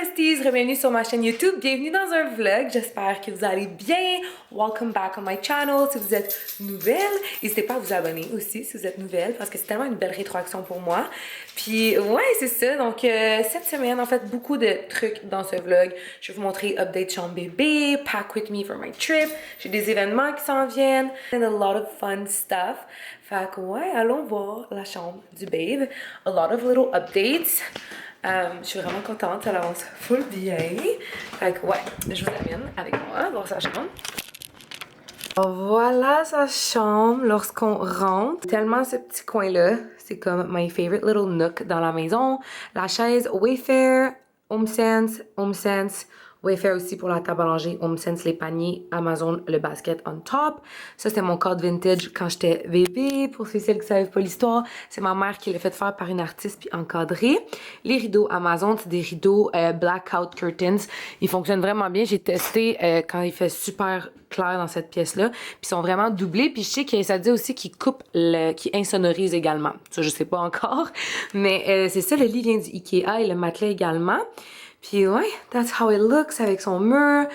besties, bienvenue sur ma chaîne YouTube, bienvenue dans un vlog, j'espère que vous allez bien. Welcome back on my channel. Si vous êtes nouvelle, n'hésitez pas à vous abonner aussi si vous êtes nouvelle parce que c'est tellement une belle rétroaction pour moi. Puis ouais, c'est ça, donc cette semaine en fait beaucoup de trucs dans ce vlog. Je vais vous montrer update chambre bébé, pack with me for my trip, j'ai des événements qui s'en viennent and a lot of fun stuff. Fait que ouais, allons voir la chambre du babe, a lot of little updates. Je suis vraiment contente, ça avance full bien. Fait que ouais, je vous amène avec moi voir sa chambre. Alors, voilà sa chambre lorsqu'on rentre. Tellement ce petit coin-là, c'est comme my favorite little nook dans la maison. La chaise Wayfair, HomeSense, Wayfair aussi pour la table à langer, HomeSense les paniers, Amazon le basket on top. Ça c'est mon cadre vintage quand j'étais bébé. Pour ceux et celles qui savent pas l'histoire, c'est ma mère qui l'a fait faire par une artiste puis encadré. Les rideaux Amazon, c'est des rideaux blackout curtains. Ils fonctionnent vraiment bien. J'ai testé quand il fait super clair dans cette pièce-là. Puis ils sont vraiment doublés. Puis je sais que ça dit aussi qu'ils coupent, qu'ils insonorisent également. Ça je sais pas encore. Mais c'est ça, le lit vient du Ikea et le matelas également. Puis ouais, that's how it looks avec son mur.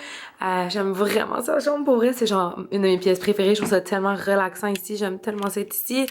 J'aime vraiment sa chambre pour vrai, c'est genre une de mes pièces préférées. Je trouve ça tellement relaxant ici, j'aime tellement être ici.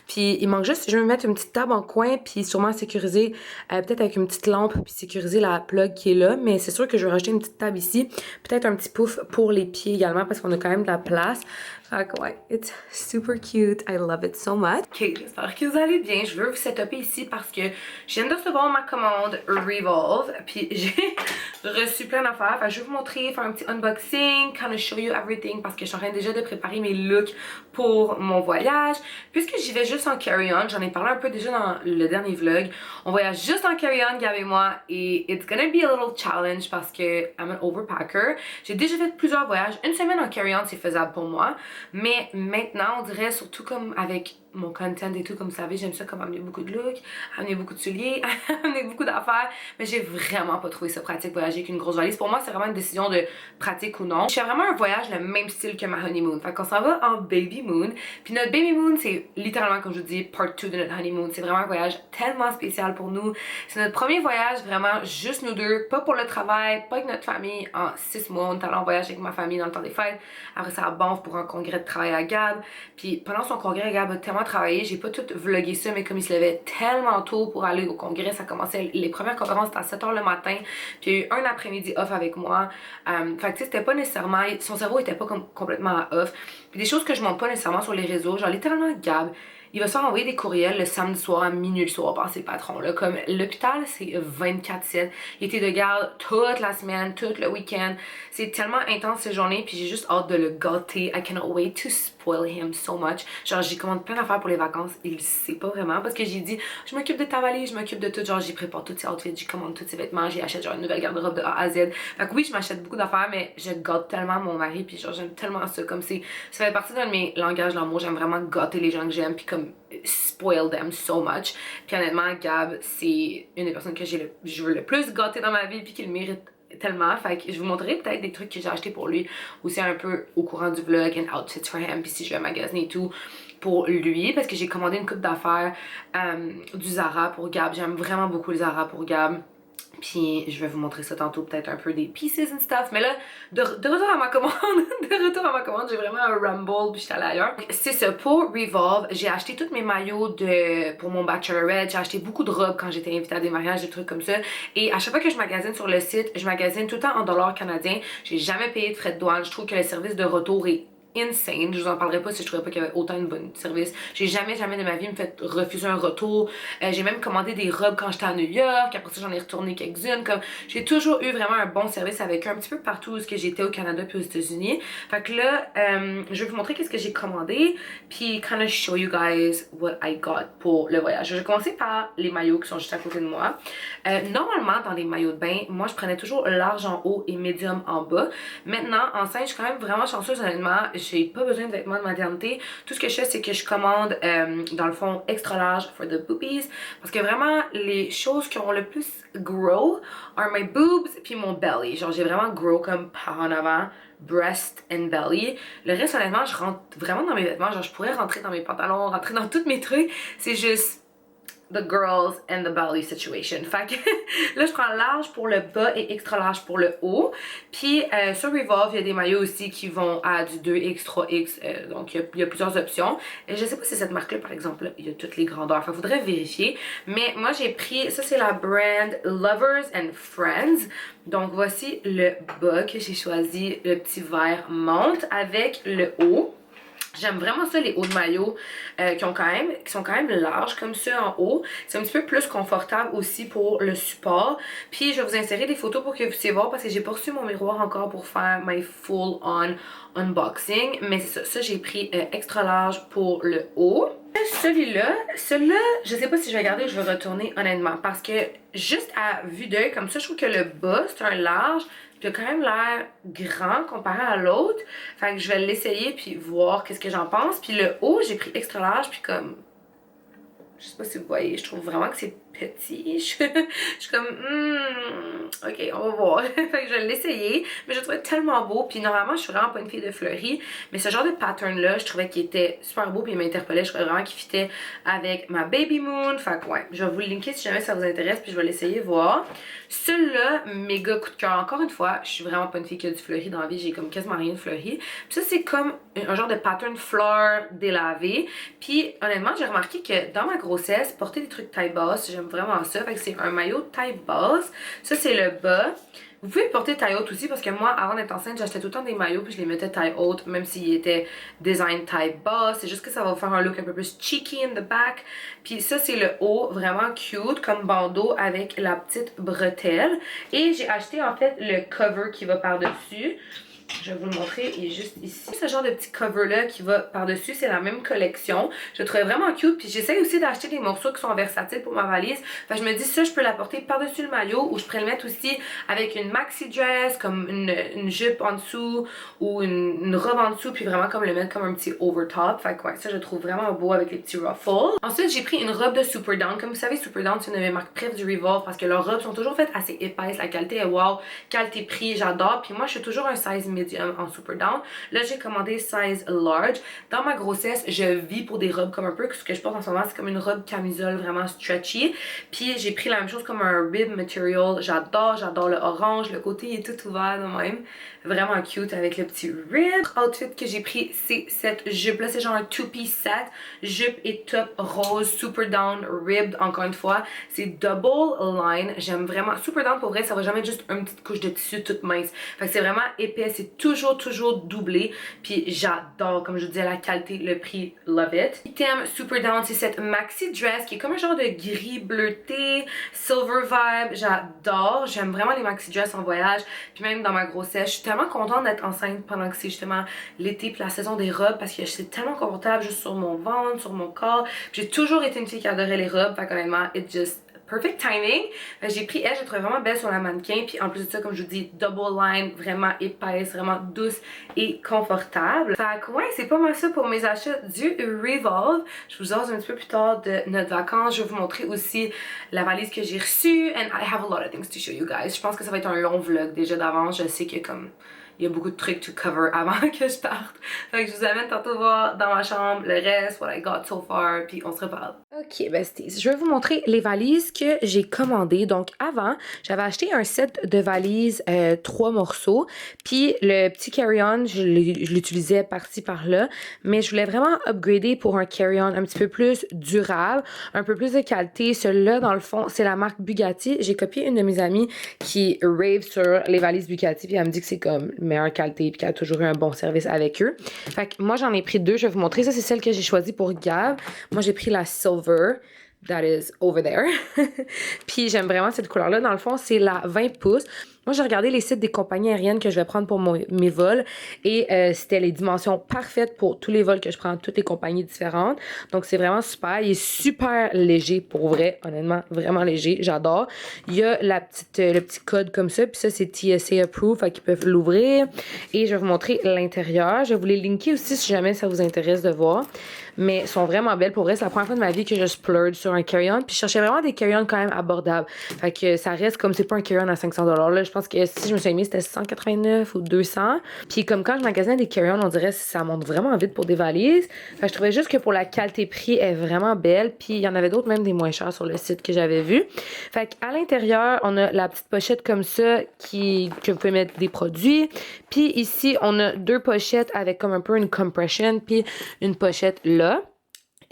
Puis il manque juste, je vais me mettre une petite table en coin puis sûrement sécuriser, peut-être avec une petite lampe puis sécuriser la plug qui est là. Mais c'est sûr que je vais rajouter une petite table ici, peut-être un petit pouf pour les pieds également parce qu'on a quand même de la place. Fait que ouais, it's super cute, I love it so much. Ok, j'espère que vous allez bien. Je veux vous setuper ici parce que je viens de recevoir ma commande Revolve puis j'ai reçu plein d'affaires. Fait que je vais vous montrer, faire un petit unboxing, kind of show you everything parce que je suis en train déjà de préparer mes looks pour mon voyage. Puisque j'y vais juste en carry-on, j'en ai parlé un peu déjà dans le dernier vlog. On voyage juste en carry-on, Gab et moi, et it's gonna be a little challenge parce que I'm an overpacker. J'ai déjà fait plusieurs voyages. Une semaine en carry-on, c'est faisable pour moi. Mais maintenant, on dirait, surtout comme avec mon content et tout, comme vous savez, j'aime ça comme amener beaucoup de looks, amener beaucoup de souliers, amener beaucoup d'affaires, mais j'ai vraiment pas trouvé ça pratique voyager avec une grosse valise. Pour moi, c'est vraiment une décision de pratique ou non. Je fais vraiment un voyage le même style que ma honeymoon. Fait qu'on s'en va en baby moon. Puis notre baby moon, c'est littéralement, comme je vous dis, part 2 de notre honeymoon. C'est vraiment un voyage tellement spécial pour nous. C'est notre premier voyage vraiment juste nous deux, pas pour le travail, pas avec notre famille. En 6 mois, on est allé en voyage avec ma famille dans le temps des fêtes. Après ça, à Banff pour un congrès de travail à Gab. Puis pendant son congrès, Gab a tellement travaillé, j'ai pas tout vlogué ça, mais comme il se levait tellement tôt pour aller au congrès, ça commençait, les premières conférences étaient à 7h le matin, puis il y a eu un après-midi off avec moi. Fait que c'était pas nécessairement, son cerveau était pas complètement off. Puis des choses que je montre pas nécessairement sur les réseaux, genre littéralement Gab, il va se faire envoyer des courriels le samedi soir à minuit le soir par ses patrons. Là. Comme l'hôpital, c'est 24/7. Il était de garde toute la semaine, tout le week-end. C'est tellement intense ces journées, puis j'ai juste hâte de le gâter. I cannot wait to spoil him so much. Genre, j'ai commandé plein d'affaires pour les vacances. Il sait pas vraiment parce que j'ai dit, je m'occupe de ta valise, je m'occupe de tout. Genre, j'y prépare tous ses outfits, j'y commande tous ses vêtements, j'y achète genre une nouvelle garde-robe de A à Z. Fait que oui, je m'achète beaucoup d'affaires, mais je gâte tellement mon mari, puis genre, j'aime tellement ça. Comme c'est, ça fait partie d'un de mes langages d'amour. J'aime vraiment gâter les gens que j'aime, puis comme spoil them so much. Puis honnêtement, Gab, c'est une des personnes que je veux le plus gâter dans ma vie, puis qu'il mérite tellement. Fait que je vous montrerai peut-être des trucs que j'ai achetés pour lui aussi un peu au courant du vlog and outfits for him, puis si je vais magasiner et tout pour lui parce que j'ai commandé une coupe d'affaires du Zara pour Gab. J'aime vraiment beaucoup le Zara pour Gab. Puis je vais vous montrer ça tantôt, peut-être un peu des pieces and stuff. Mais là, de retour à ma commande, j'ai vraiment un rumble puis j'étais allée ailleurs. C'est ça, pour Revolve, j'ai acheté tous mes maillots pour mon bachelorette. J'ai acheté beaucoup de robes quand j'étais invitée à des mariages, des trucs comme ça. Et à chaque fois que je magasine sur le site, je magasine tout le temps en dollars canadiens. J'ai jamais payé de frais de douane. Je trouve que le service de retour est insane. Je vous en parlerai pas si je trouvais pas qu'il y avait autant de bon service. J'ai jamais de ma vie me fait refuser un retour. J'ai même commandé des robes quand j'étais à New York. Après ça, j'en ai retourné quelques-unes. Comme j'ai toujours eu vraiment un bon service avec eux, un petit peu partout où j'étais au Canada puis aux États-Unis. Fait que là, je vais vous montrer qu'est-ce que j'ai commandé puis kind of show you guys what I got pour le voyage. Je vais commencer par les maillots qui sont juste à côté de moi. Normalement, dans les maillots de bain, moi, je prenais toujours large en haut et médium en bas. Maintenant, enceinte, je suis quand même vraiment chanceuse, honnêtement. J'ai pas besoin de vêtements de maternité. Tout ce que je fais, c'est que je commande, dans le fond, extra large for the boobies. Parce que vraiment, les choses qui ont le plus grow are my boobs puis mon belly. Genre, j'ai vraiment grow comme par en avant, breast and belly. Le reste, honnêtement, je rentre vraiment dans mes vêtements. Genre, je pourrais rentrer dans mes pantalons, rentrer dans tous mes trucs. C'est juste the girls and the belly situation. Fait que là, je prends large pour le bas et extra large pour le haut. Puis sur Revolve, il y a des maillots aussi qui vont à du 2X, 3X. Donc il y a plusieurs options. Et je sais pas si cette marque-là, par exemple, il y a toutes les grandeurs. Fait faudrait vérifier. Mais moi, j'ai pris, ça c'est la brand Lovers and Friends. Donc voici le bas que j'ai choisi, le petit vert menthe avec le haut. J'aime vraiment ça, les hauts de maillot qui sont quand même larges comme ça en haut. C'est un petit peu plus confortable aussi pour le support. Puis je vais vous insérer des photos pour que vous puissiez voir parce que j'ai pas reçu mon miroir encore pour faire my full on unboxing. Mais c'est ça, ça j'ai pris extra large pour le haut. Celui-là, je sais pas si je vais garder ou je vais retourner honnêtement parce que juste à vue d'œil comme ça, je trouve que le bas c'est un large. Puis il a quand même l'air grand comparé à l'autre. Fait que je vais l'essayer puis voir qu'est-ce que j'en pense. Puis le haut, j'ai pris extra large puis comme... Je sais pas si vous voyez, je trouve vraiment que c'est petit. Je suis comme, ok, on va voir. Fait que je vais l'essayer. Mais je le trouvais tellement beau. Puis normalement, je suis vraiment pas une fille de fleurie. Mais ce genre de pattern-là, je trouvais qu'il était super beau. Puis il m'interpellait. Je trouvais vraiment qu'il fitait avec ma Baby Moon. Fait que ouais, je vais vous le linker si jamais ça vous intéresse. Puis je vais l'essayer voir. Celui-là, méga coup de cœur. Encore une fois, je suis vraiment pas une fille qui a du fleuri dans la vie. J'ai comme quasiment rien de fleuri. Puis ça, c'est comme un genre de pattern fleur délavé. Puis honnêtement, j'ai remarqué que dans ma grossesse, porter des trucs taille basse, j'aime vraiment ça. Fait que c'est un maillot taille basse. Ça, c'est le bas. Vous pouvez le porter taille haute aussi parce que moi, avant d'être enceinte, j'achetais tout le temps des maillots puis je les mettais taille haute, même s'ils étaient design taille basse. C'est juste que ça va faire un look un peu plus cheeky in the back. Puis ça, c'est le haut, vraiment cute, comme bandeau avec la petite bretelle. Et j'ai acheté en fait le cover qui va par-dessus. Je vais vous le montrer, il est juste ici. Ce genre de petit cover-là qui va par-dessus, c'est la même collection. Je le trouvais vraiment cute. Puis j'essaie aussi d'acheter des morceaux qui sont versatiles pour ma valise. Fait que je me dis ça, je peux la porter par-dessus le maillot ou je pourrais le mettre aussi avec une maxi dress, comme une jupe en dessous ou une robe en dessous. Puis vraiment comme le mettre comme un petit overtop. Fait que ouais, ça je le trouve vraiment beau avec les petits ruffles. Ensuite, j'ai pris une robe de Super Down. Comme vous savez, Super Down, c'est une de mes marques préf du Revolve parce que leurs robes sont toujours faites assez épaisses. La qualité est wow. Qualité-prix, j'adore. Puis moi, je suis toujours un size medium en Super Down. Là, j'ai commandé size large. Dans ma grossesse, je vis pour des robes comme un peu ce que je porte en ce moment, c'est comme une robe camisole vraiment stretchy. Puis j'ai pris la même chose comme un rib material. J'adore le orange. Le côté il est tout ouvert de même. Vraiment cute avec le petit rib. Outfit que j'ai pris, c'est cette jupe-là. C'est genre un two-piece set. Jupe et top rose, Super Down, ribbed. Encore une fois, c'est double line. J'aime vraiment. Super Down, pour vrai, ça va jamais être juste une petite couche de tissu toute mince. Fait que c'est vraiment épais. C'est toujours doublé. Puis j'adore, comme je vous disais, la qualité, le prix, love it. Item Super Down, c'est cette maxi dress qui est comme un genre de gris bleuté, silver vibe. J'adore. J'aime vraiment les maxi dress en voyage. Puis même dans ma grossesse, je suis tellement contente d'être enceinte pendant que c'est justement l'été puis la saison des robes parce que c'est tellement confortable juste sur mon ventre, sur mon corps. J'ai toujours été une fille qui adorait les robes. Fait qu'honnêtement, it just perfect timing. J'ai pris elle, je la trouvais vraiment belle sur la mannequin. Puis en plus de ça, comme je vous dis, double line, vraiment épaisse, vraiment douce et confortable. Fait que ouais, c'est pas mal ça pour mes achats du Revolve. Je vous ose un petit peu plus tard de notre vacances. Je vais vous montrer aussi la valise que j'ai reçue. And I have a lot of things to show you guys. Je pense que ça va être un long vlog déjà d'avance. Je sais que comme il y a beaucoup de trucs to cover avant que je parte. Fait que je vous amène tantôt voir dans ma chambre le reste, what I got so far, puis on se reparle. Ok, besties, je vais vous montrer les valises que j'ai commandées. Donc avant, j'avais acheté un set de valises 3 morceaux, puis le petit carry-on, je l'utilisais par-ci par-là, mais je voulais vraiment upgrader pour un carry-on un petit peu plus durable, un peu plus de qualité. Celui-là, dans le fond, c'est la marque Bugatti. J'ai copié une de mes amies qui rave sur les valises Bugatti, puis elle me dit que c'est comme meilleure qualité puis qu'elle a toujours eu un bon service avec eux. Fait que moi j'en ai pris 2, je vais vous montrer. Ça c'est celle que j'ai choisie pour Gab. Moi j'ai pris la silver. That is over there. Puis j'aime vraiment cette couleur-là. Dans le fond, c'est la 20 pouces. Moi, j'ai regardé les sites des compagnies aériennes que je vais prendre pour mes vols et c'était les dimensions parfaites pour tous les vols que je prends, toutes les compagnies différentes. Donc, c'est vraiment super. Il est super léger pour vrai, honnêtement, vraiment léger. J'adore. Il y a le petit code comme ça, puis ça, c'est TSA approved, fait qu'ils peuvent l'ouvrir. Et je vais vous montrer l'intérieur. Je vais vous les linker aussi si jamais ça vous intéresse de voir. Mais elles sont vraiment belles. Pour vrai, c'est la première fois de ma vie que je splurge sur un carry-on. Puis je cherchais vraiment des carry-on quand même abordables. Fait que ça reste comme c'est pas un carry-on à 500$. Là, je pense que si je me suis mis, c'était 189 ou 200. Puis comme quand je magasinais des carry-on, on dirait que ça monte vraiment vite pour des valises. Fait que je trouvais juste que pour la qualité-prix, elle est vraiment belle. Puis il y en avait d'autres, même des moins chers sur le site que j'avais vu. Fait qu'à l'intérieur, on a la petite pochette comme ça que vous pouvez mettre des produits. Puis ici, on a 2 pochettes avec comme un peu une compression, puis une pochette là.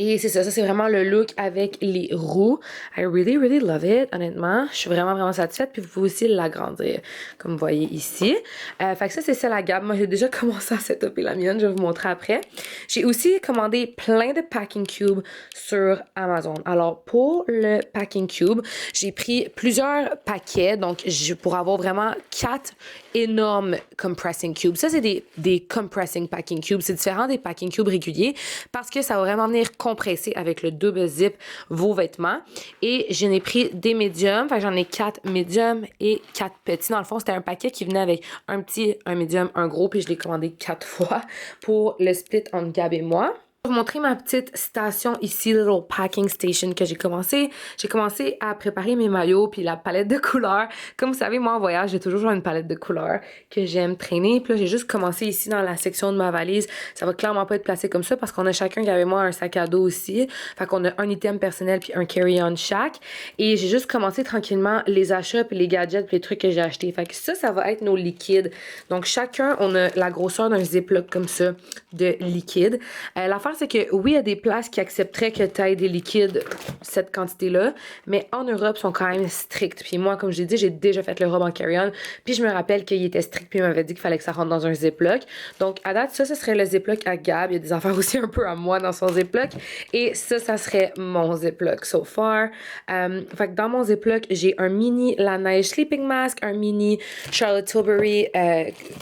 Et c'est ça c'est vraiment le look avec les roues. I really, really love it, honnêtement. Je suis vraiment satisfaite. Puis vous pouvez aussi l'agrandir, comme vous voyez ici. Fait que ça, c'est la gamme. Moi, j'ai déjà commencé à setuper la mienne. Je vais vous montrer après. J'ai aussi commandé plein de packing cubes sur Amazon. Alors, pour le packing cube, j'ai pris plusieurs paquets. Donc, pour avoir vraiment 4 énormes compressing cubes. Ça, c'est des compressing packing cubes. C'est différent des packing cubes réguliers parce que ça va vraiment venir compresser avec le double zip vos vêtements. Et j'en ai pris des médiums. Enfin, j'en ai 4 médiums et 4 petits. Dans le fond, c'était un paquet qui venait avec un petit, un médium, un gros. Puis je l'ai commandé 4 fois pour le split entre Gab et moi. Je vais vous montrer ma petite station ici, little packing station que j'ai commencé. J'ai commencé à préparer mes maillots puis la palette de couleurs. Comme vous savez, moi en voyage, j'ai toujours une palette de couleurs que j'aime traîner. Puis là, j'ai juste commencé ici dans la section de ma valise. Ça va clairement pas être placé comme ça parce qu'on a chacun, Gab et moi, un sac à dos aussi. Fait qu'on a un item personnel puis un carry-on chaque. Et j'ai juste commencé tranquillement les achats puis les gadgets puis les trucs que j'ai achetés. Fait que ça va être nos liquides. Donc chacun, on a la grosseur d'un ziploc comme ça de liquide. L'affaire, c'est que oui, il y a des places qui accepteraient que tu aies des liquides, cette quantité-là, mais en Europe, ils sont quand même stricts. Puis moi, comme je l'ai dit, j'ai déjà fait l'Europe en carry-on, puis je me rappelle qu'il était strict, puis il m'avait dit qu'il fallait que ça rentre dans un ziploc. Donc, à date, ça, ce serait le ziploc à Gab. Il y a des affaires aussi un peu à moi dans son ziploc. Et ça serait mon ziploc so far. Fait que dans mon ziploc, j'ai un mini La Neige Sleeping Mask, un mini Charlotte Tilbury,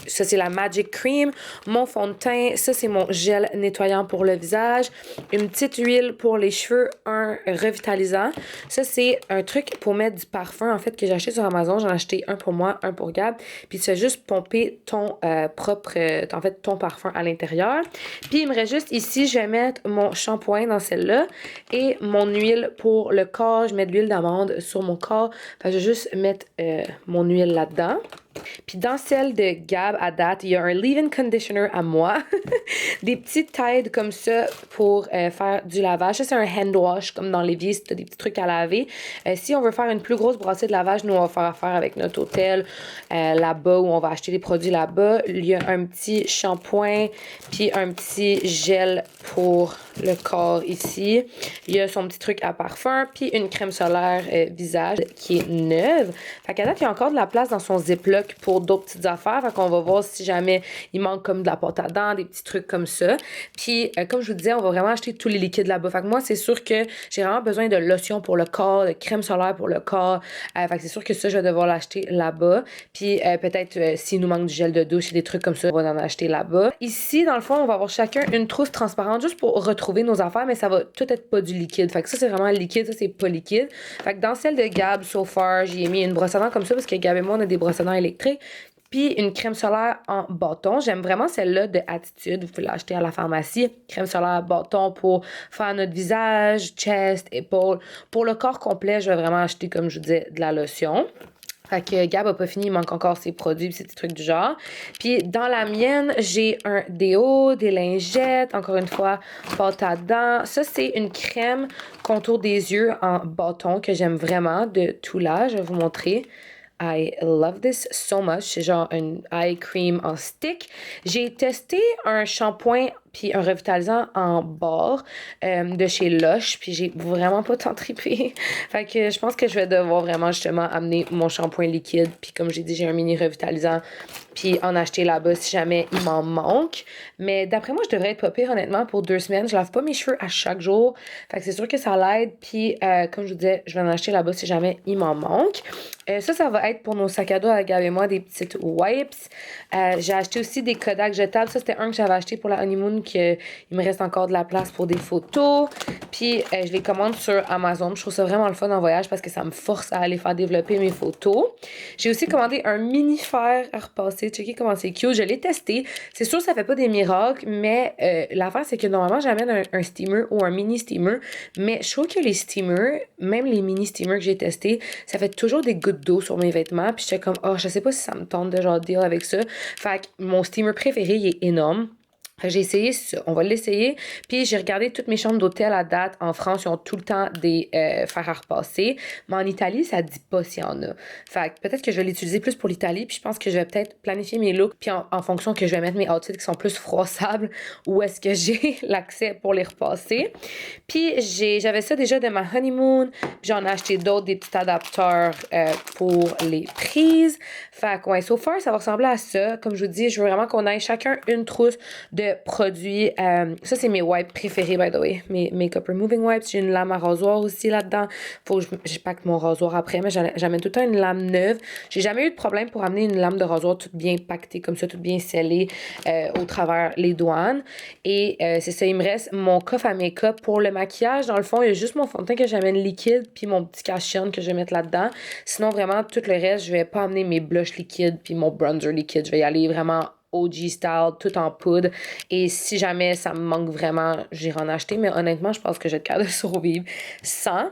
ça c'est la Magic Cream, mon fond de teint, ça c'est mon gel nettoyant pour le visage, une petite huile pour les cheveux, un revitalisant. Ça, c'est un truc pour mettre du parfum, en fait, que j'ai acheté sur Amazon. J'en ai acheté un pour moi, un pour Gab. Puis tu fais juste pomper ton ton parfum à l'intérieur. Puis il me reste juste ici, je vais mettre mon shampoing dans celle-là et mon huile pour le corps. Je mets de l'huile d'amande sur mon corps. Fait que je vais juste mettre mon huile là-dedans. Puis dans celle de Gab, à date, il y a un leave-in conditioner à moi. Des petites têtes comme ça pour faire du lavage. Ça, c'est un hand wash, comme dans l'évier, si tu as des petits trucs à laver. Si on veut faire une plus grosse brassée de lavage, nous, on va faire affaire avec notre hôtel là-bas, où on va acheter des produits là-bas. Il y a un petit shampoing, puis un petit gel pour le corps ici. Il y a son petit truc à parfum, puis une crème solaire visage qui est neuve. Fait qu'à date, il y a encore de la place dans son ziploc pour d'autres petites affaires. Fait qu'on va voir si jamais il manque comme de la pâte à dents, des petits trucs comme ça. Puis, comme je vous disais, on va vraiment acheter tous les liquides là-bas. Fait que moi, c'est sûr que j'ai vraiment besoin de lotion pour le corps, de crème solaire pour le corps. Fait que c'est sûr que ça, je vais devoir l'acheter là-bas. Puis, peut-être, s'il nous manque du gel de douche et des trucs comme ça, on va en acheter là-bas. Ici, dans le fond, on va avoir chacun une trousse transparente juste pour retrouver nos affaires, mais ça va tout être pas du liquide. Fait que ça, c'est vraiment liquide, ça, c'est pas liquide. Fait que dans celle de Gab, so far, j'y ai mis une brosse à dents comme ça parce que Gab et moi, on a des brosses à dents électriques. Puis une crème solaire en bâton. J'aime vraiment celle-là de Attitude. Vous pouvez l'acheter à la pharmacie. Crème solaire bâton pour faire notre visage, chest, épaules. Pour le corps complet, je vais vraiment acheter, comme je vous disais, de la lotion. Fait que Gab a pas fini, il manque encore ses produits et ces petits trucs du genre. Puis dans la mienne, j'ai un déo, des lingettes, encore une fois, pâte à dents. Ça, c'est une crème contour des yeux en bâton que j'aime vraiment de Tula. Je vais vous montrer. I love this so much. C'est genre une eye cream en stick. J'ai testé un shampoing puis un revitalisant en bord de chez Lush, puis j'ai vraiment pas tant trippé. Fait que je pense que je vais devoir vraiment justement amener mon shampoing liquide, puis comme j'ai dit, j'ai un mini revitalisant, puis en acheter là-bas si jamais il m'en manque. Mais d'après moi, je devrais être pas pire, honnêtement, pour 2 semaines. Je lave pas mes cheveux à chaque jour, fait que c'est sûr que ça l'aide, puis comme je vous disais, je vais en acheter là-bas si jamais il m'en manque. Ça va être pour nos sacs à dos à Gab et moi, des petites wipes. J'ai acheté aussi des Kodak jetables. Ça, c'était un que j'avais acheté pour la honeymoon qu'il me reste encore de la place pour des photos. Puis je les commande sur Amazon. Je trouve ça vraiment le fun en voyage parce que ça me force à aller faire développer mes photos. J'ai aussi commandé un mini fer à repasser. Checkez comment c'est cute. Je l'ai testé. C'est sûr que ça fait pas des miracles, mais l'affaire c'est que normalement j'amène un steamer ou un mini steamer. Mais je trouve que les steamers, même les mini steamers que j'ai testés, ça fait toujours des gouttes d'eau sur mes vêtements. Puis j'étais comme, oh, je sais pas si ça me tente de genre deal avec ça. Fait que mon steamer préféré, il est énorme. J'ai essayé ça, on va l'essayer. Puis j'ai regardé toutes mes chambres d'hôtel à date. En France, ils ont tout le temps des fers à repasser. Mais en Italie, ça dit pas s'il y en a. Fait que peut-être que je vais l'utiliser plus pour l'Italie. Puis je pense que je vais peut-être planifier mes looks. Puis en fonction que je vais mettre mes outfits qui sont plus froissables. Où est-ce que j'ai l'accès pour les repasser. Puis j'avais ça déjà de ma honeymoon. Puis j'en ai acheté d'autres, des petits adapteurs pour les prises. Fait que ouais, so far, ça va ressembler à ça. Comme je vous dis, je veux vraiment qu'on ait chacun une trousse de produits. Ça, c'est mes wipes préférés, by the way. Mes Makeup Removing Wipes. J'ai une lame à rasoir aussi là-dedans. Faut que je pacte mon rasoir après, mais j'amène tout le temps une lame neuve. J'ai jamais eu de problème pour amener une lame de rasoir toute bien pactée, comme ça, toute bien scellée au travers les douanes. Et c'est ça, il me reste mon coffre à make-up. Pour le maquillage, dans le fond, il y a juste mon fond de teint que j'amène liquide, puis mon petit cache-chien que je vais mettre là-dedans. Sinon, vraiment, tout le reste, je vais pas amener mes blushs liquides, puis mon bronzer liquide. Je vais y aller vraiment OG style, tout en poudre. Et si jamais ça me manque vraiment, j'irai en acheter. Mais honnêtement, je pense que je vais être capable de survivre sans.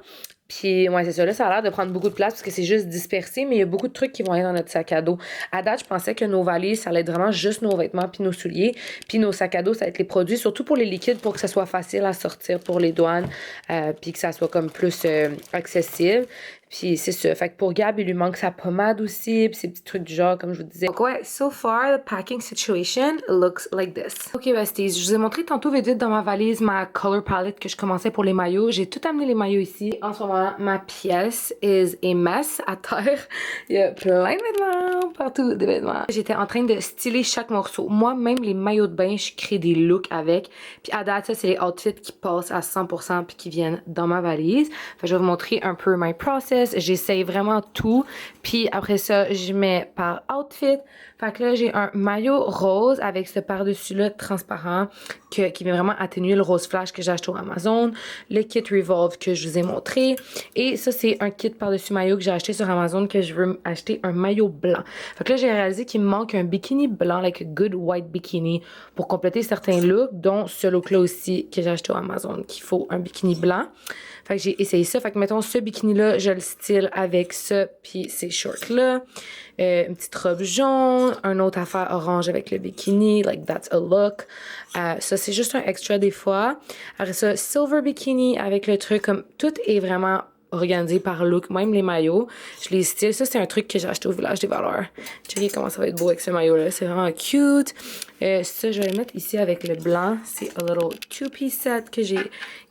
Puis, ouais, c'est ça. Là, ça a l'air de prendre beaucoup de place parce que c'est juste dispersé, mais il y a beaucoup de trucs qui vont être dans notre sac à dos. À date, je pensais que nos valises, ça allait être vraiment juste nos vêtements puis nos souliers. Puis nos sacs à dos, ça va être les produits, surtout pour les liquides, pour que ça soit facile à sortir pour les douanes, puis que ça soit comme plus accessible. Puis c'est ça. Fait que pour Gab, il lui manque sa pommade aussi, puis ces petits trucs du genre, comme je vous disais. Donc ouais, so far, the packing situation looks like this. Ok, besties, je vous ai montré tantôt vite vite dans ma valise ma color palette que je commençais pour les maillots. J'ai tout amené les maillots ici. En ce moment, ma pièce is a mess à terre. Il y a plein de vêtements, partout des vêtements. J'étais en train de styler chaque morceau. Moi, même les maillots de bain, je crée des looks avec. Puis à date, ça, c'est les outfits qui passent à 100% puis qui viennent dans ma valise. Fait que je vais vous montrer un peu my process. J'essaye vraiment tout. Puis après ça, je mets par outfit. Fait que là, j'ai un maillot rose avec ce par-dessus-là transparent qui vient vraiment atténuer le rose flash que j'ai acheté au Amazon. Le kit Revolve que je vous ai montré. Et ça, c'est un kit par-dessus maillot que j'ai acheté sur Amazon que je veux acheter un maillot blanc. Fait que là, j'ai réalisé qu'il me manque un bikini blanc, like a good white bikini, pour compléter certains looks, dont ce look-là aussi que j'ai acheté au Amazon, qu'il faut un bikini blanc. Fait que j'ai essayé ça. Fait que mettons ce bikini-là, je le style avec ça, puis ces shorts-là. Une petite robe jaune, un autre affaire orange avec le bikini, like that's a look. Ça, c'est juste un extra des fois. Après ça, silver bikini avec le truc, comme tout est vraiment organisé par look, même les maillots. Je les style. Ça, c'est un truc que j'ai acheté au Village des Valeurs. Checkez comment ça va être beau avec ce maillot-là. C'est vraiment cute. Ça, je vais le mettre ici avec le blanc. C'est un little two-piece set que j'ai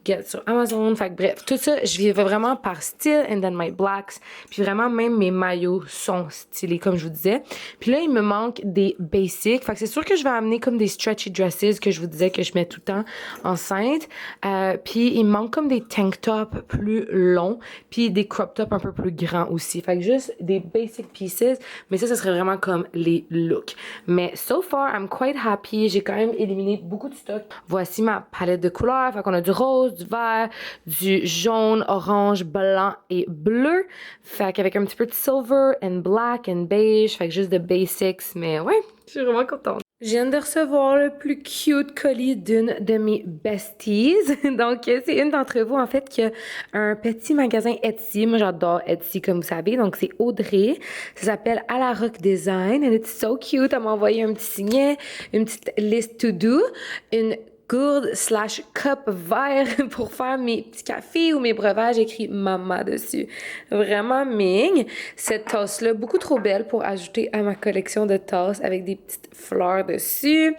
get sur Amazon. Fait que bref, tout ça, je vais vraiment par style and then my blacks. Puis vraiment, même mes maillots sont stylés, comme je vous disais. Puis là, il me manque des basics. Fait que c'est sûr que je vais amener comme des stretchy dresses que je vous disais que je mets tout le temps enceinte. Puis il me manque comme des tank tops plus longs. Puis des crop tops un peu plus grands aussi. Fait que juste des basic pieces. Mais ça serait vraiment comme les looks. Mais so far, I'm quite happy. J'ai quand même éliminé beaucoup de stock. Voici ma palette de couleurs. Fait qu'on a du rose, du vert, du jaune, orange, blanc et bleu. Fait qu'avec un petit peu de silver and black and beige. Fait que juste de basics. Mais ouais, je suis vraiment contente. Je viens de recevoir le plus cute colis d'une de mes besties. Donc, c'est une d'entre vous, en fait, qui a un petit magasin Etsy. Moi, j'adore Etsy, comme vous savez. Donc, c'est Audrey. Ça s'appelle À la Rock Design. And it's so cute. Elle m'a envoyé un petit signet, une petite list to do, une gourde slash cup vert pour faire mes petits cafés ou mes breuvages, écrit maman dessus. Vraiment ming. Cette tasse-là, beaucoup trop belle pour ajouter à ma collection de tasses avec des petites fleurs dessus.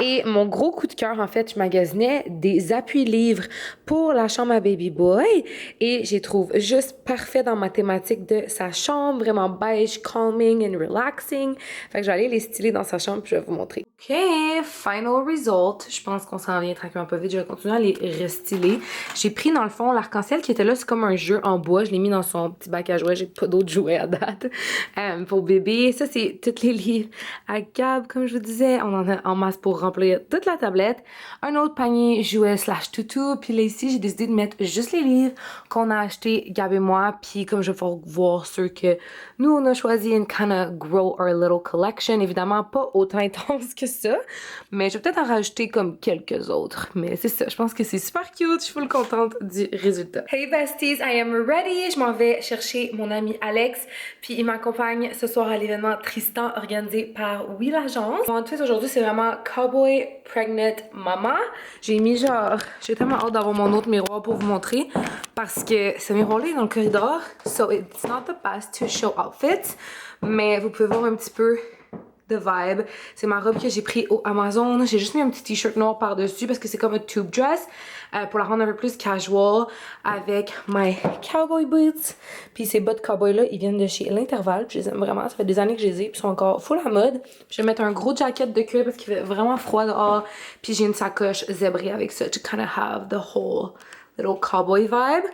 Et mon gros coup de cœur, en fait, je magasinais des appuis-livres pour la chambre à baby boy et j'y trouve juste parfait dans ma thématique de sa chambre, vraiment beige, calming and relaxing. Fait que je vais aller les styler dans sa chambre puis je vais vous montrer. OK, final result. Je pense qu'on s'en s'en vient tranquillement pas vite. Je vais continuer à les restyler. J'ai pris dans le fond l'arc-en-ciel qui était là, c'est comme un jeu en bois. Je l'ai mis dans son petit bac à jouets. J'ai pas d'autres jouets à date. Pour bébé, ça c'est tous les livres à Gab, comme je vous disais. On en a en masse pour remplir toute la tablette. Un autre panier jouets slash toutou. Puis là ici, j'ai décidé de mettre juste les livres qu'on a achetés, Gab et moi. Puis comme je vais voir ceux que nous on a choisi and kind of grow our little collection. Évidemment, pas autant intense que ça. Mais je vais peut-être en rajouter comme quelques autres. Mais c'est ça, je pense que c'est super cute. Je suis full contente du résultat. Hey besties, I am ready. Je m'en vais chercher mon ami Alex. Puis il m'accompagne ce soir à l'événement Tristan organisé par Oui l'agence. Mon outfit aujourd'hui, c'est vraiment Cowboy Pregnant Mama. J'ai mis genre, j'ai tellement hâte d'avoir mon autre miroir pour vous montrer. Parce que ce miroir-là est dans le corridor. So it's not the best to show outfits. Mais vous pouvez voir un petit peu de vibe. C'est ma robe que j'ai pris au Amazon. J'ai juste mis un petit t-shirt noir par-dessus parce que c'est comme un tube dress pour la rendre un peu plus casual avec my cowboy boots. Puis ces bottes cowboy là, ils viennent de chez L'Intervalle. Je les aime vraiment. Ça fait des années que je les ai. Puis ils sont encore full à mode. Je vais mettre un gros jacket de cuir parce qu'il fait vraiment froid dehors. Puis j'ai une sacoche zébrée avec ça to kind of have the whole little cowboy vibe.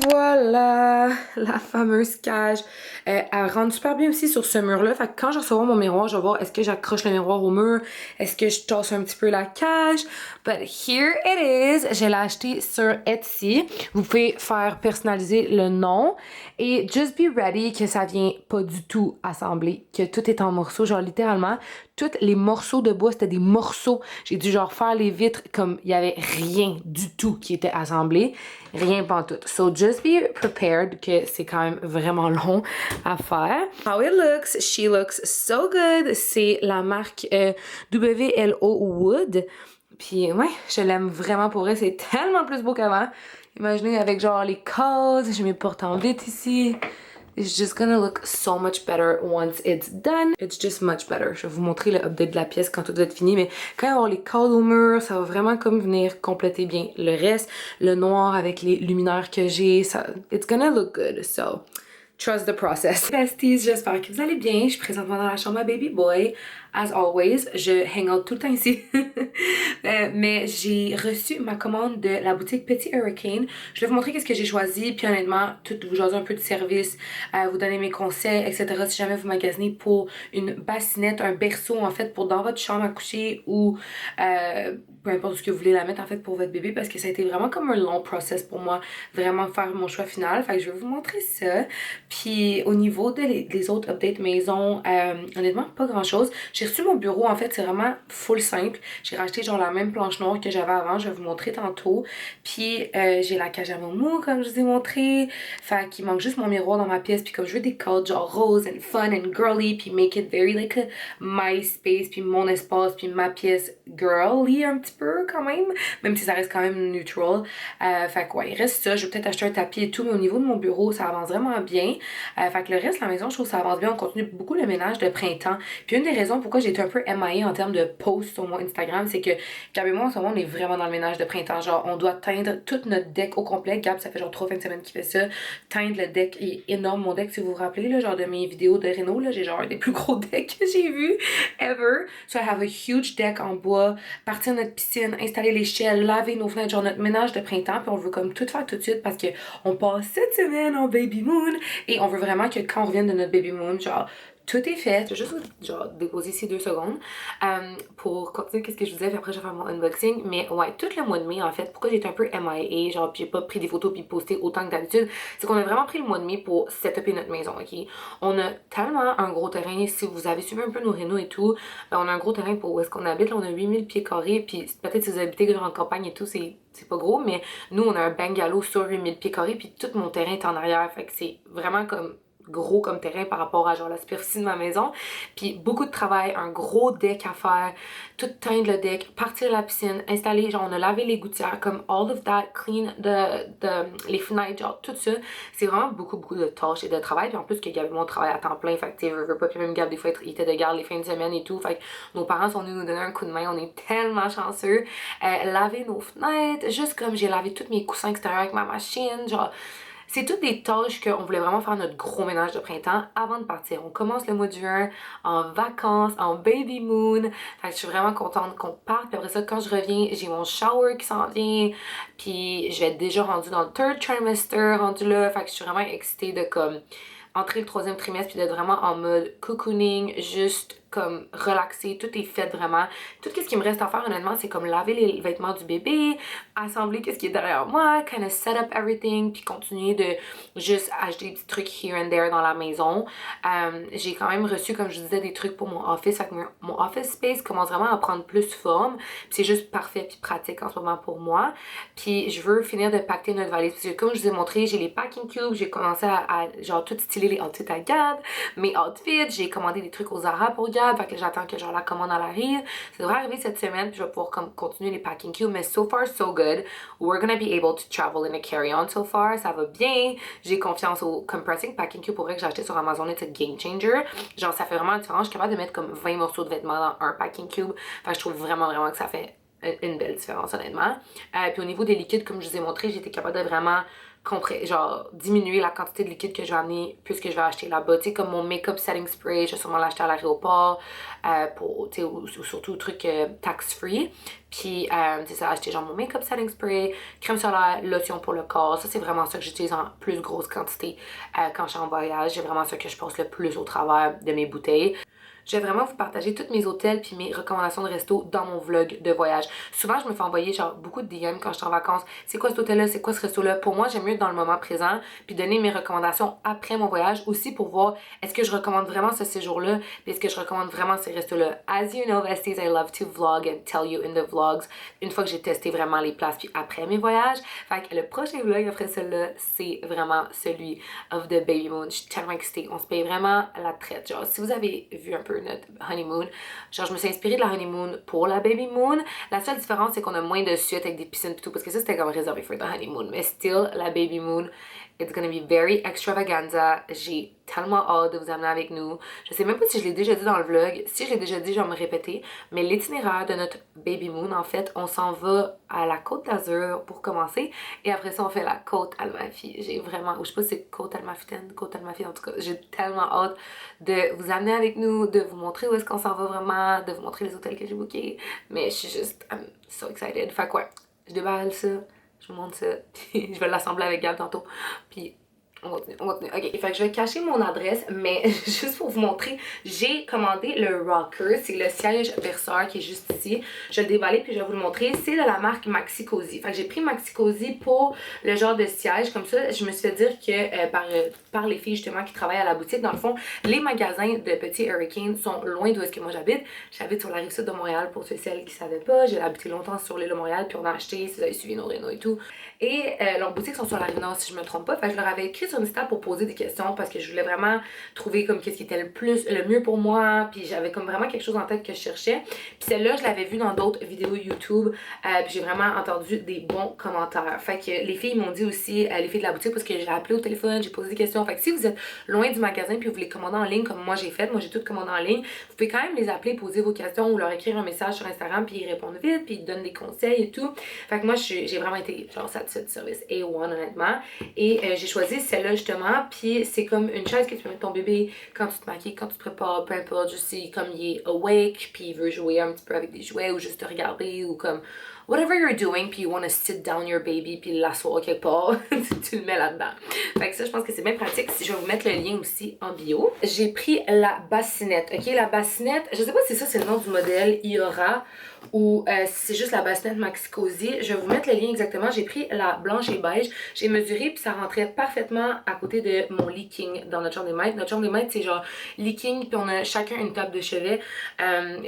Voilà, la fameuse cage. Elle rentre super bien aussi sur ce mur-là. Fait que quand je recevoir mon miroir, je vais voir est-ce que j'accroche le miroir au mur, est-ce que je tasse un petit peu la cage. But here it is. Je l'ai acheté sur Etsy. Vous pouvez faire personnaliser le nom. Et just be ready que ça vient pas du tout assemblé, que tout est en morceaux. Genre littéralement, tous les morceaux de bois, c'était des morceaux. J'ai dû genre faire les vitres comme il y avait rien du tout qui était assemblé. Rien pantoute. So just be prepared que c'est quand même vraiment long à faire. How it looks, she looks so good. C'est la marque WLO Wood. Puis ouais, je l'aime vraiment pour elle. C'est tellement plus beau qu'avant. Imaginez avec genre les cases, j'ai mes portes en vitre ici. It's just gonna look so much better once it's done. It's just much better. Je vais vous montrer le update de la pièce quand tout va être fini, mais quand il va y avoir les cadres au mur, ça va vraiment comme venir compléter bien le reste. Le noir avec les luminaires que j'ai, ça, it's gonna look good. So, trust the process. Besties, j'espère que vous allez bien. Je suis présentement dans la chambre à baby boy. As always, je hang out tout le temps ici. Mais j'ai reçu ma commande de la boutique Petit Hurricane. Je vais vous montrer qu'est-ce que j'ai choisi. Puis honnêtement, tout vous jaser un peu de service, vous donner mes conseils, etc. Si jamais vous magasinez pour une bassinette, un berceau en fait pour dans votre chambre à coucher ou peu importe ce que vous voulez la mettre en fait pour votre bébé, parce que ça a été vraiment comme un long process pour moi, vraiment faire mon choix final. Fait que je vais vous montrer ça. Puis au niveau des autres updates maison, honnêtement pas grand chose. J'ai reçu mon bureau, en fait, c'est vraiment full simple. J'ai racheté genre la même planche noire que j'avais avant, je vais vous montrer tantôt. Puis j'ai la cage à moumou, comme je vous ai montré. Fait qu'il manque juste mon miroir dans ma pièce. Puis comme je veux des codes genre rose and fun and girly, puis make it very like a my space, puis mon espace, puis ma pièce girly un petit peu quand même si ça reste quand même neutral. Fait que ouais, il reste ça. Je vais peut-être acheter un tapis et tout, mais au niveau de mon bureau, ça avance vraiment bien. Fait que le reste de la maison, je trouve que ça avance bien. On continue beaucoup le ménage de printemps. Puis une des raisons pourquoi j'ai été un peu MIA en termes de posts sur mon Instagram, c'est que Gab et moi, en ce moment, on est vraiment dans le ménage de printemps. Genre, on doit teindre toute notre deck au complet. Gab, ça fait genre 3 fins de semaine qu'il fait ça. Teindre le deck est énorme. Mon deck, si vous vous rappelez, là, genre de mes vidéos de réno, là, j'ai genre un des plus gros decks que j'ai vu ever. So I have a huge deck en bois. Partir notre piscine, installer l'échelle, laver nos fenêtres, genre notre ménage de printemps. Puis on veut comme tout faire tout de suite parce que on passe cette semaine en baby moon. Et on veut vraiment que quand on revienne de notre baby moon, genre tout est fait. Je vais juste genre déposer ici 2 secondes pour continuer qu'est-ce que je vous disais, puis après je vais faire mon unboxing. Mais ouais, tout le mois de mai en fait, pourquoi j'ai été un peu MIA, genre puis j'ai pas pris des photos puis posté autant que d'habitude, c'est qu'on a vraiment pris le mois de mai pour setuper notre maison, ok? On a tellement un gros terrain, si vous avez suivi un peu nos rénaux et tout, ben on a un gros terrain pour où est-ce qu'on habite, là on a 8000 pieds carrés, puis peut-être si vous habitez en campagne et tout, c'est pas gros, mais nous on a un bungalow sur 8000 pieds carrés, puis tout mon terrain est en arrière, fait que c'est vraiment comme gros comme terrain par rapport à genre la superficie de ma maison. Puis beaucoup de travail, un gros deck à faire, tout teindre le deck, partir la piscine, installer, genre on a lavé les gouttières, comme all of that, clean les fenêtres, genre tout ça. C'est vraiment beaucoup de tâches et de travail. Puis en plus que Gab et moi on travaille à temps plein, fait que tu veux pas, puis même Gab des fois il était de garde les fins de semaine et tout. Fait que nos parents sont venus nous donner un coup de main, on est tellement chanceux. Laver nos fenêtres, juste comme j'ai lavé tous mes coussins extérieurs avec ma machine, genre c'est toutes des tâches qu'on voulait vraiment faire notre gros ménage de printemps avant de partir. On commence le mois de juin en vacances, en baby moon. Fait que je suis vraiment contente qu'on parte. Puis après ça, quand je reviens, j'ai mon shower qui s'en vient. Puis je vais être déjà rendue dans le third trimester, rendue là. Fait que je suis vraiment excitée de comme entrer le 3e trimestre puis d'être vraiment en mode cocooning, juste comme relaxer, tout est fait vraiment. Tout ce qui me reste à faire honnêtement, c'est comme laver les vêtements du bébé, assembler qu'est-ce qui est derrière moi, kind of set up everything, puis continuer de juste acheter des petits trucs here and there dans la maison. J'ai quand même reçu, comme je disais, des trucs pour mon office, fait que mon office space commence vraiment à prendre plus forme, puis c'est juste parfait puis pratique en ce moment pour moi. Puis je veux finir de pacter notre valise, parce que comme je vous ai montré, j'ai les packing cubes, j'ai commencé à genre tout styler les outfits à Gab, mes outfits, j'ai commandé des trucs aux Zara pour Gab, fait que j'attends que genre la commande elle arrive. Ça devrait arriver cette semaine, puis je vais pouvoir continuer les packing cubes, mais so far so good. We're gonna be able to travel in a carry-on so far, ça va bien. J'ai confiance au compressing packing cube pour vrai que j'ai acheté sur Amazon, it's a game changer. Genre ça fait vraiment la différence, je suis capable de mettre comme 20 morceaux de vêtements dans un packing cube, fait que je trouve vraiment que ça fait une belle différence honnêtement. Puis au niveau des liquides, comme je vous ai montré, j'étais capable de vraiment genre diminuer la quantité de liquide que je vais amener puisque je vais acheter là-bas. Tu sais, comme mon make-up setting spray, je vais sûrement l'acheter à l'aéroport pour, tu sais, ou surtout truc tax-free. Puis, c'est ça, acheter genre mon make-up setting spray, crème solaire, lotion pour le corps. Ça, c'est vraiment ça que j'utilise en plus grosse quantité quand je suis en voyage. C'est vraiment ça que je passe le plus au travers de mes bouteilles. Je vais vraiment vous partager tous mes hôtels puis mes recommandations de resto dans mon vlog de voyage. Souvent, je me fais envoyer genre beaucoup de DM quand je suis en vacances. C'est quoi cet hôtel-là? C'est quoi ce resto-là? Pour moi, j'aime mieux être dans le moment présent puis donner mes recommandations après mon voyage aussi pour voir est-ce que je recommande vraiment ce séjour-là puis est-ce que je recommande vraiment ces restos-là. As you know, besties, I love to vlog and tell you in the vlogs une fois que j'ai testé vraiment les places puis après mes voyages. Fait que le prochain vlog après celui-là, c'est vraiment celui of the baby moon. Je suis tellement excitée. On se paye vraiment la traite. Genre, si vous avez vu un peu notre honeymoon. Genre, je me suis inspirée de la honeymoon pour la baby moon. La seule différence, c'est qu'on a moins de suites avec des piscines et tout, parce que ça, c'était comme réservé for the honeymoon. Mais still, la baby moon, it's gonna be very extravaganza. J'ai tellement hâte de vous amener avec nous. Je sais même pas si je l'ai déjà dit dans le vlog. Si je l'ai déjà dit, je vais me répéter. Mais l'itinéraire de notre baby moon, en fait, on s'en va à la Côte d'Azur pour commencer. Et après ça, on fait la Côte Almafi. J'ai vraiment, ou je sais pas si c'est Côte Almafitaine, Côte Almafi, en tout cas, j'ai tellement hâte de vous amener avec nous, de vous montrer où est-ce qu'on s'en va vraiment, de vous montrer les hôtels que j'ai bookés. Mais je suis juste, I'm so excited. Fait quoi, je déballe ça, je vous montre ça, puis je vais l'assembler avec Gab tantôt. Puis on continue. Ok, fait que je vais cacher mon adresse, mais juste pour vous montrer, j'ai commandé le rocker. C'est le siège berceur qui est juste ici. Je vais le déballer puis je vais vous le montrer. C'est de la marque Maxi Cosi. Fait que j'ai pris Maxi Cosi pour le genre de siège. Comme ça, je me suis fait dire que par les filles justement qui travaillent à la boutique, dans le fond, les magasins de Petit Hurricane sont loin d'où est-ce que moi j'habite. J'habite sur la rive sud de Montréal pour ceux et celles qui ne savaient pas. J'ai habité longtemps sur l'île de Montréal puis on a acheté, si vous avez suivi nos rénaux et tout. Et leurs boutiques sont sur la rive nord si je me trompe pas. Fait que je leur avais écrit sur Insta pour poser des questions parce que je voulais vraiment trouver comme qu'est-ce qui était le mieux pour moi. Puis j'avais comme vraiment quelque chose en tête que je cherchais. Puis celle-là, je l'avais vue dans d'autres vidéos YouTube. Puis j'ai vraiment entendu des bons commentaires. Fait que les filles m'ont dit aussi, les filles de la boutique, parce que j'ai appelé au téléphone, j'ai posé des questions. Fait que si vous êtes loin du magasin puis vous voulez commander en ligne comme moi j'ai fait, moi j'ai tout commandé en ligne, vous pouvez quand même les appeler, poser vos questions ou leur écrire un message sur Instagram puis ils répondent vite puis ils donnent des conseils et tout. Fait que moi j'ai vraiment été genre satisfaite du service A1 honnêtement. Et j'ai choisi celle-là justement. Puis c'est comme une chaise que tu peux mettre ton bébé quand tu te maquilles, quand tu te prépares, peu importe, juste si comme il est awake puis il veut jouer un petit peu avec des jouets ou juste te regarder ou comme whatever you're doing puis you want to sit down your baby puis l'asseoir quelque part, tu le mets là-dedans. Fait que ça, je pense que c'est bien pratique. Je vais vous mettre le lien aussi en bio. J'ai pris la bassinette, ok? La bassinette, je sais pas si ça c'est le nom du modèle Iora ou si c'est juste la bassinette Maxi Cosi. Je vais vous mettre le lien exactement. J'ai pris la blanche et beige. J'ai mesuré puis ça rentrait parfaitement exactement à côté de mon leaking dans notre chambre des maîtres. Notre chambre des maîtres, c'est genre leaking, puis on a chacun une table de chevet,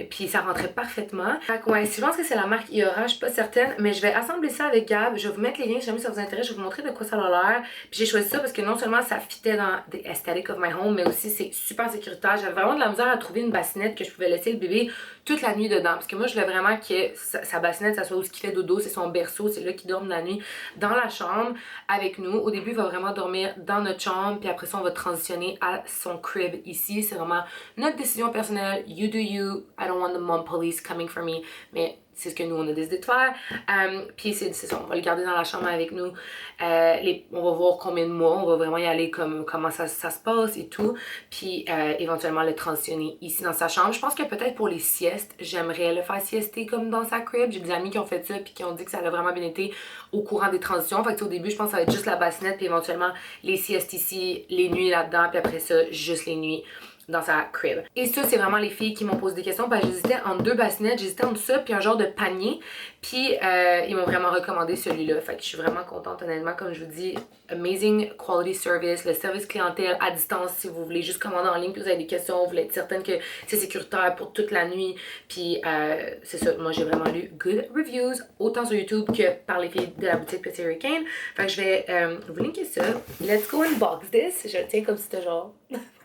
puis ça rentrait parfaitement. Fait que ouais, je pense que c'est la marque Iora, je suis pas certaine, mais je vais assembler ça avec Gab. Je vais vous mettre les liens si jamais ça vous intéresse, je vais vous montrer de quoi ça a l'air. Puis j'ai choisi ça parce que non seulement ça fitait dans the aesthetic of my home, mais aussi c'est super sécuritaire. J'avais vraiment de la misère à trouver une bassinette que je pouvais laisser le bébé toute la nuit dedans, parce que moi je voulais vraiment que sa bassinette, ça soit où ce qu'il fait dodo, c'est son berceau, c'est là qu'il dorme la nuit, dans la chambre avec nous. Au début, il va vraiment dormir dans notre chambre, puis après ça, on va transitionner à son crib ici. C'est vraiment notre décision personnelle. You do you. I don't want the mom police coming for me. Mais c'est ce que nous, on a décidé de faire. Puis c'est ça, on va le garder dans la chambre avec nous. On va voir combien de mois, on va vraiment y aller comme comment ça se passe et tout. Puis éventuellement le transitionner ici dans sa chambre. Je pense que peut-être pour les siestes, j'aimerais le faire siester comme dans sa crib. J'ai des amis qui ont fait ça puis qui ont dit que ça a vraiment bien été au courant des transitions. Fait que au début, je pense que ça va être juste la bassinette puis éventuellement les siestes ici, les nuits là-dedans, puis après ça, juste les nuits dans sa crib. Et ça, c'est vraiment les filles qui m'ont posé des questions. Ben, j'hésitais entre deux bassinettes, j'hésitais entre ça puis un genre de panier. Puis ils m'ont vraiment recommandé celui-là. Fait que je suis vraiment contente, honnêtement. Comme je vous dis, amazing quality service, le service clientèle à distance si vous voulez juste commander en ligne, puis vous avez des questions, vous voulez être certaine que c'est sécuritaire pour toute la nuit. Puis c'est ça, moi j'ai vraiment lu good reviews, autant sur YouTube que par les filles de la boutique Petit Hurricane. Fait que je vais vous linker ça. Let's go unbox this. Je le tiens comme si c'était genre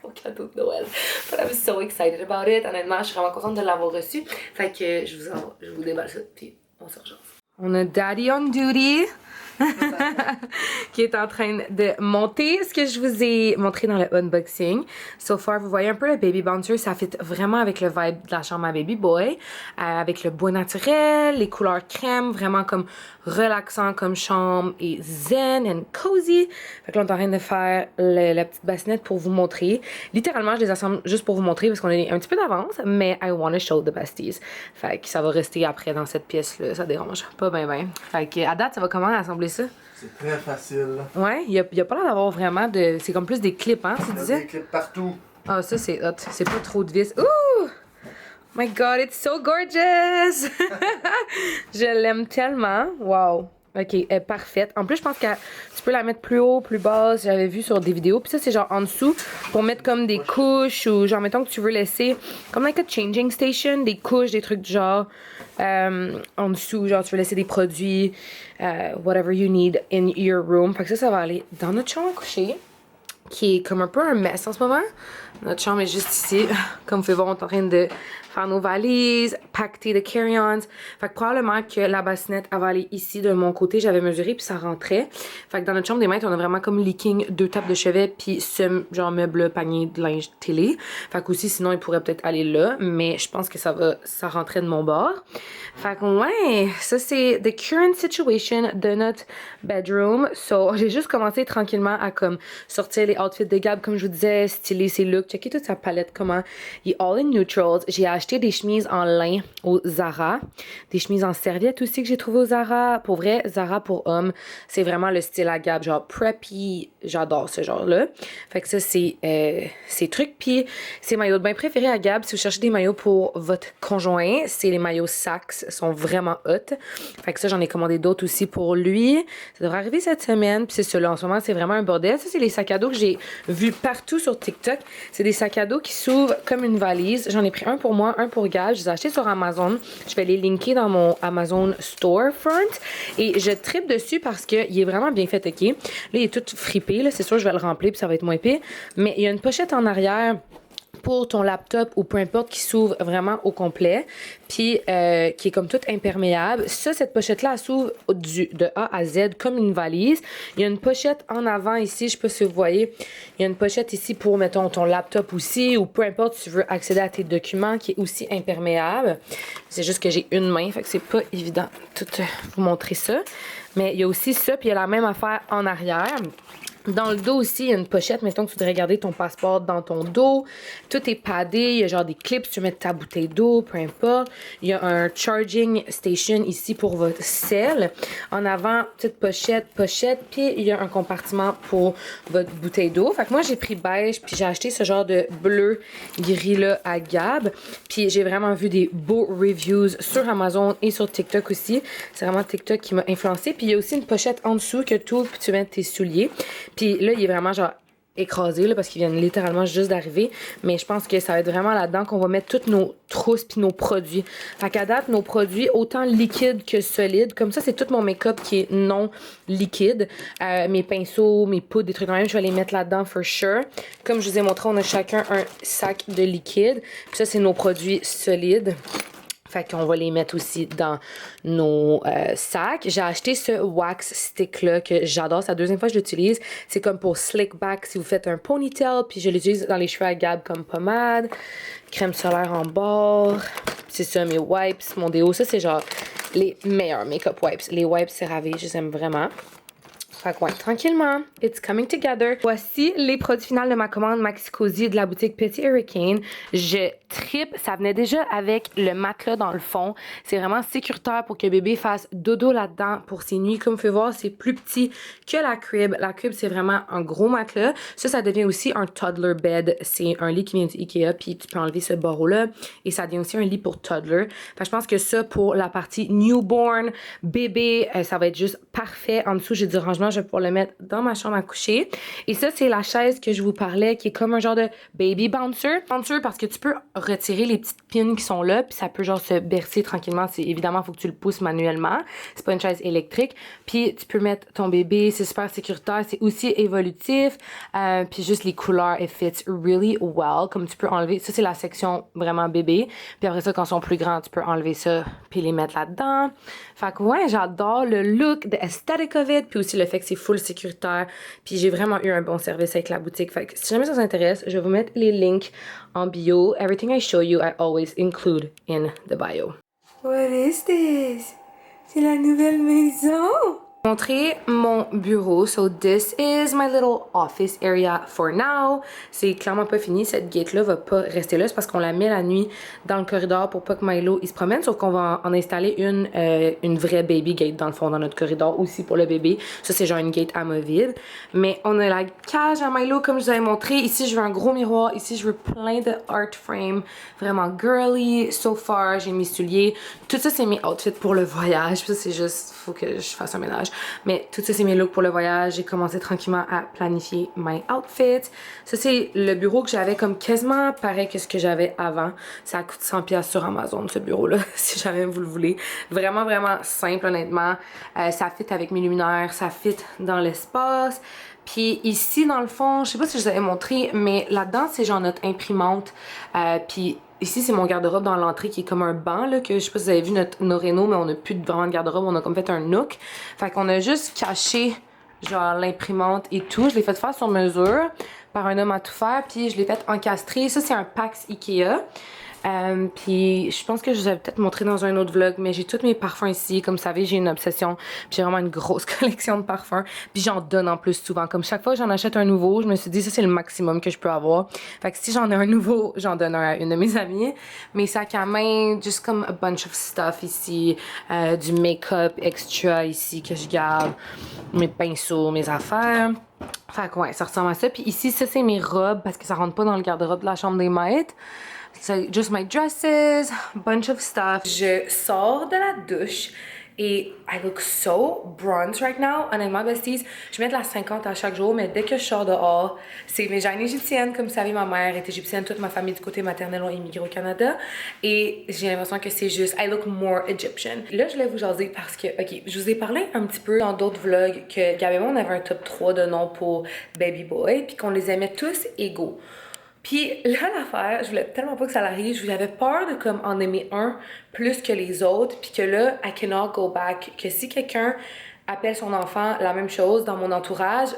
mon cadeau de Noël. But I'm so excited about it. Honnêtement, je suis vraiment contente de l'avoir reçu. Fait que je vous déballe ça, puis on se rejoint. On a Daddy on duty qui est en train de monter ce que je vous ai montré dans le unboxing. So far, vous voyez un peu le baby bouncer, ça fit vraiment avec le vibe de la chambre à baby boy, avec le bois naturel, les couleurs crème, vraiment comme relaxant comme chambre et zen and cozy. Fait que là, on est en train de faire la petite bassinette pour vous montrer. Littéralement, je les assemble juste pour vous montrer parce qu'on est un petit peu d'avance, mais I want to show the besties. Fait que ça va rester après dans cette pièce-là, ça dérange pas ben. Fait que à date, ça va comment assembler ça? C'est très facile. Ouais, il y a pas l'air d'avoir vraiment de... C'est comme plus des clips, hein, tu disais? Des clips partout. Ah, ça c'est hot. C'est pas trop de vis. Ouh! My God, it's so gorgeous! Je l'aime tellement. Wow. Ok, elle est parfaite. En plus, je pense que tu peux la mettre plus haut, plus basse. J'avais vu sur des vidéos. Puis ça, c'est genre en dessous pour mettre comme des couches ou genre, mettons que tu veux laisser comme like a changing station, des couches, des trucs du genre. En dessous, genre, tu veux laisser des produits, whatever you need in your room. Fait que ça va aller dans notre chambre à coucher, qui est comme un peu un mess en ce moment. Notre chambre est juste ici. Comme vous pouvez voir, on est en train de faire nos valises, pacter the carry-ons. Fait que probablement que la bassinette, elle va aller ici de mon côté. J'avais mesuré puis ça rentrait. Fait que dans notre chambre des maîtres, on a vraiment comme leaking 2 tables de chevet puis ce genre meuble panier de linge télé. Fait que aussi, sinon, il pourrait peut-être aller là. Mais je pense que ça rentrait de mon bord. Fait que ouais, ça c'est the current situation de notre bedroom. So, j'ai juste commencé tranquillement à comme sortir les outfits de Gab, comme je vous disais, styler ses looks, checker toute sa palette, comment il est all in neutrals. J'ai acheté des chemises en lin au Zara, des chemises en serviette aussi que j'ai trouvé au Zara. Pour vrai, Zara pour hommes, c'est vraiment le style à Gab, genre preppy, j'adore ce genre-là. Fait que ça, c'est ces trucs. Puis, ces maillots de bain préférés à Gab, si vous cherchez des maillots pour votre conjoint, c'est les maillots Saxe, sont vraiment hot. Fait que ça, j'en ai commandé d'autres aussi pour lui. Ça devrait arriver cette semaine. Puis c'est cela, en ce moment, c'est vraiment un bordel. Ça, c'est les sacs à dos que j'ai vus partout sur TikTok. C'est des sacs à dos qui s'ouvrent comme une valise. J'en ai pris un pour moi, un pour Gab. Je les ai achetés sur Amazon. Je vais les linker dans mon Amazon Storefront. Et je tripe dessus parce qu'il est vraiment bien fait, ok? Là, il est tout fripé. Là, c'est sûr, je vais le remplir puis ça va être moins épais. Mais il y a une pochette en arrière pour ton laptop ou peu importe qui s'ouvre vraiment au complet puis qui est comme toute imperméable. Ça, cette pochette-là, elle s'ouvre de A à Z comme une valise. Il y a une pochette en avant ici, je sais pas si vous voyez, il y a une pochette ici pour, mettons, ton laptop aussi ou peu importe si tu veux accéder à tes documents qui est aussi imperméable. C'est juste que j'ai une main, fait que c'est pas évident de tout vous montrer ça. Mais il y a aussi ça, puis il y a la même affaire en arrière. Dans le dos aussi, il y a une pochette, mettons que tu voudrais garder ton passeport dans ton dos. Tout est paddé, il y a genre des clips, tu mets ta bouteille d'eau, peu importe. Il y a un charging station ici pour votre sel. En avant, petite pochette, puis il y a un compartiment pour votre bouteille d'eau. Fait que moi, j'ai pris beige, puis j'ai acheté ce genre de bleu gris-là à Gab. Puis j'ai vraiment vu des beaux reviews sur Amazon et sur TikTok aussi. C'est vraiment TikTok qui m'a influencé. Puis il y a aussi une pochette en dessous que tu ouvres, puis tu mets tes souliers. Puis là, il est vraiment genre écrasé là, parce qu'ils viennent littéralement juste d'arriver. Mais je pense que ça va être vraiment là-dedans qu'on va mettre toutes nos trousses puis nos produits. Fait qu'à date, nos produits, autant liquides que solides. Comme ça, c'est tout mon make-up qui est non liquide. Mes pinceaux, mes poudres, des trucs comme même, je vais les mettre là-dedans for sure. Comme je vous ai montré, on a chacun un sac de liquide. Puis ça, c'est nos produits solides. Fait qu'on va les mettre aussi dans nos sacs. J'ai acheté ce wax stick-là que j'adore. C'est la deuxième fois que je l'utilise. C'est comme pour slick back si vous faites un ponytail. Puis je l'utilise dans les cheveux à Gab comme pommade. Crème solaire en bord. C'est ça, mes wipes, mon déo. Ça, c'est genre les meilleurs make-up wipes. Les wipes CeraVe, je les aime vraiment. Fait que ouais, tranquillement, it's coming together. Voici les produits finaux de ma commande Maxi Cosi de la boutique Petit Hurricane. Je trippe, ça venait déjà avec le matelas dans le fond. C'est vraiment sécuritaire pour que bébé fasse dodo là-dedans pour ses nuits. Comme vous pouvez voir, c'est plus petit que la crib. La crib, c'est vraiment un gros matelas. Ça devient aussi un toddler bed. C'est un lit qui vient du Ikea, puis tu peux enlever ce barreau-là. Et ça devient aussi un lit pour toddler. Fait que je pense que ça, pour la partie newborn, bébé, ça va être juste parfait. En dessous, j'ai du rangement. Je vais pouvoir le mettre dans ma chambre à coucher. Et ça, c'est la chaise que je vous parlais, qui est comme un genre de baby bouncer. Bouncer parce que tu peux retirer les petites pins qui sont là, puis ça peut genre se bercer tranquillement. Évidemment, il faut que tu le pousses manuellement. C'est pas une chaise électrique. Puis tu peux mettre ton bébé, c'est super sécuritaire. C'est aussi évolutif. Puis juste les couleurs, it fits really well. Comme tu peux enlever, ça c'est la section vraiment bébé. Puis après ça, quand ils sont plus grands, tu peux enlever ça puis les mettre là-dedans. Fait que ouais, j'adore le look, the aesthetic of it, puis aussi le fait que c'est full sécuritaire. Puis j'ai vraiment eu un bon service avec la boutique. Fait que si jamais ça vous intéresse, je vais vous mettre les links en bio. Everything I show you, I always include in the bio. What is this? C'est la nouvelle maison? Montrer mon bureau. So this is my little office area for now. C'est clairement pas fini. Cette gate-là va pas rester là. C'est parce qu'on la met la nuit dans le corridor pour pas que Milo il se promène. Sauf qu'on va en installer une vraie baby gate dans le fond dans notre corridor aussi pour le bébé. Ça c'est genre une gate amovible. Mais on a la cage à Milo comme je vous avais montré. Ici je veux un gros miroir. Ici je veux plein de art frame. Vraiment girly. So far j'ai mis souliers. Tout ça c'est mes outfits pour le voyage. Puis ça c'est juste faut que je fasse un ménage. Mais tout ça, c'est mes looks pour le voyage. J'ai commencé tranquillement à planifier my outfit. Ça, c'est le bureau que j'avais comme quasiment pareil que ce que j'avais avant. Ça coûte 100$ sur Amazon, ce bureau-là, si jamais vous le voulez. Vraiment, vraiment simple, honnêtement. Ça fit avec mes luminaires, ça fit dans l'espace. Puis ici, dans le fond, je sais pas si je vous avais montré, mais là-dedans, c'est genre notre imprimante. Puis ici, c'est mon garde-robe dans l'entrée qui est comme un banc, là, que je sais pas si vous avez vu nos rénaux, mais on a plus vraiment de garde-robe, on a comme fait un nook. Fait qu'on a juste caché, genre, l'imprimante et tout. Je l'ai fait faire sur mesure par un homme à tout faire, puis je l'ai fait encastrer. Ça, c'est un Pax Ikea. Puis je pense que je vous avais peut-être montré dans un autre vlog, mais j'ai tous mes parfums ici. Comme vous savez, j'ai une obsession. Puis j'ai vraiment une grosse collection de parfums. Puis j'en donne en plus souvent. Comme chaque fois que j'en achète un nouveau, je me suis dit ça c'est le maximum que je peux avoir. Fait que si j'en ai un nouveau, j'en donne un à une de mes amies. Mes sacs à main, just comme a bunch of stuff ici. Du make-up extra ici que je garde. Mes pinceaux, mes affaires. Fait que ouais, ça ressemble à ça. Puis ici, ça c'est mes robes parce que ça rentre pas dans le garde-robe de la chambre des maîtres. So, just my dresses, bunch of stuff. Je sors de la douche et I look so bronze right now. Honnêtement, besties, je mets de la 50 à chaque jour, mais dès que je sors dehors, c'est mes gènes égyptiennes. Comme vous savez, ma mère est égyptienne, toute ma famille du côté maternel ont immigré au Canada. Et j'ai l'impression que c'est juste, I look more Egyptian. Là, je voulais vous jaser parce que, ok, je vous ai parlé un petit peu dans d'autres vlogs que Gab et moi, on avait un top 3 de noms pour Baby Boy, puis qu'on les aimait tous égaux. Puis là, l'affaire, je voulais tellement pas que ça arrive, j'avais peur de comme en aimer un plus que les autres, puis que là, I cannot go back, que si quelqu'un appelle son enfant la même chose dans mon entourage,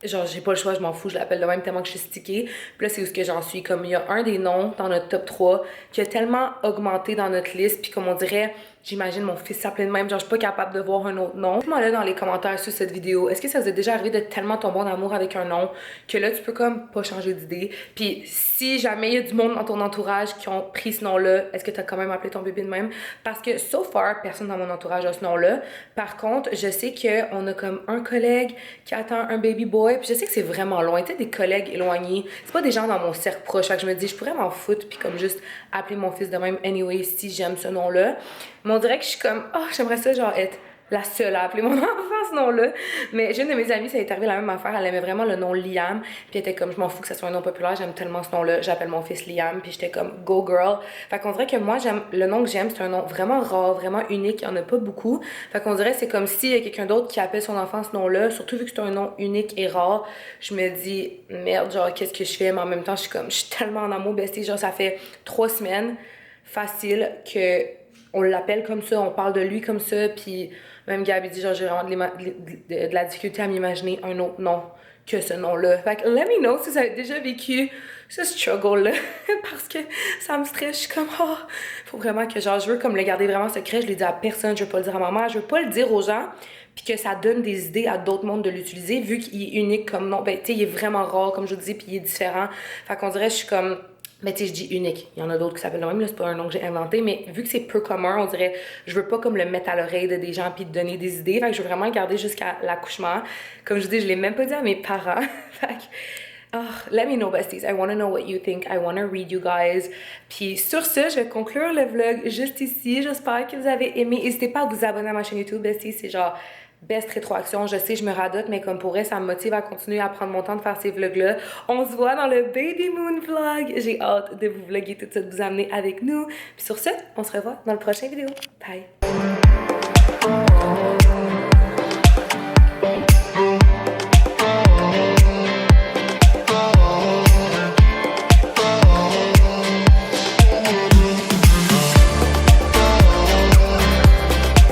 genre j'ai pas le choix, je m'en fous, je l'appelle de même tellement que je suis stickée. Puis là, c'est où ce que j'en suis, comme il y a un des noms dans notre top 3 qui a tellement augmenté dans notre liste, puis comme on dirait, j'imagine mon fils s'appelait de même, genre je suis pas capable de voir un autre nom. Dites-moi là dans les commentaires sur cette vidéo, est-ce que ça vous est déjà arrivé de tellement tomber en amour avec un nom que là tu peux comme pas changer d'idée? Puis si jamais il y a du monde dans ton entourage qui ont pris ce nom-là, est-ce que t'as quand même appelé ton bébé de même? Parce que so far, personne dans mon entourage a ce nom-là. Par contre, je sais qu'on a comme un collègue qui attend un baby boy, puis je sais que c'est vraiment loin, tu sais, des collègues éloignés. C'est pas des gens dans mon cercle proche, fait que je me dis, je pourrais m'en foutre puis comme juste appeler mon fils de même anyway si j'aime ce nom-là. Mais on dirait que je suis comme, oh, j'aimerais ça genre être la seule à appeler mon enfant ce nom-là. Mais j'ai une de mes amies, ça est arrivé la même affaire. Elle aimait vraiment le nom Liam. Puis elle était comme, je m'en fous que ça soit un nom populaire, j'aime tellement ce nom-là. J'appelle mon fils Liam. Puis j'étais comme, go girl. Fait qu'on dirait que moi, le nom que j'aime, c'est un nom vraiment rare, vraiment unique. Il y en a pas beaucoup. Fait qu'on dirait que c'est comme s'il y a quelqu'un d'autre qui appelle son enfant ce nom-là, surtout vu que c'est un nom unique et rare. Je me dis, merde, genre, qu'est-ce que je fais? Mais en même temps, je suis tellement en amour, bestie. Genre, ça fait 3 semaines, facile, que on l'appelle comme ça, on parle de lui comme ça, puis même Gabi dit genre j'ai vraiment de la difficulté à m'imaginer un autre nom que ce nom-là. Fait que let me know si vous avez déjà vécu ce struggle-là, parce que ça me stresse, je suis comme oh, faut vraiment que genre je veux comme le garder vraiment secret, je le dis à personne, je veux pas le dire à ma mère, je veux pas le dire aux gens, puis que ça donne des idées à d'autres mondes de l'utiliser, vu qu'il est unique comme nom, ben tu sais il est vraiment rare comme je vous dis, puis il est différent. Fait qu'on dirait je suis comme mais tu sais, je dis unique. Il y en a d'autres qui s'appellent le même, là, c'est pas un nom que j'ai inventé, mais vu que c'est peu commun, on dirait, je veux pas comme le mettre à l'oreille de des gens puis te donner des idées. Fait que je veux vraiment le garder jusqu'à l'accouchement. Comme je dis, je l'ai même pas dit à mes parents. Fait que, let me know, besties. I want to know what you think. I want to read you guys. Puis sur ce, je vais conclure le vlog juste ici. J'espère que vous avez aimé. N'hésitez pas à vous abonner à ma chaîne YouTube, besties. C'est genre best rétroaction. Je sais, je me radote, mais comme pour elle, ça me motive à continuer à prendre mon temps de faire ces vlogs-là. On se voit dans le Baby Moon vlog. J'ai hâte de vous vlogger tout ça, de vous amener avec nous. Puis sur ce, on se revoit dans le prochain vidéo. Bye!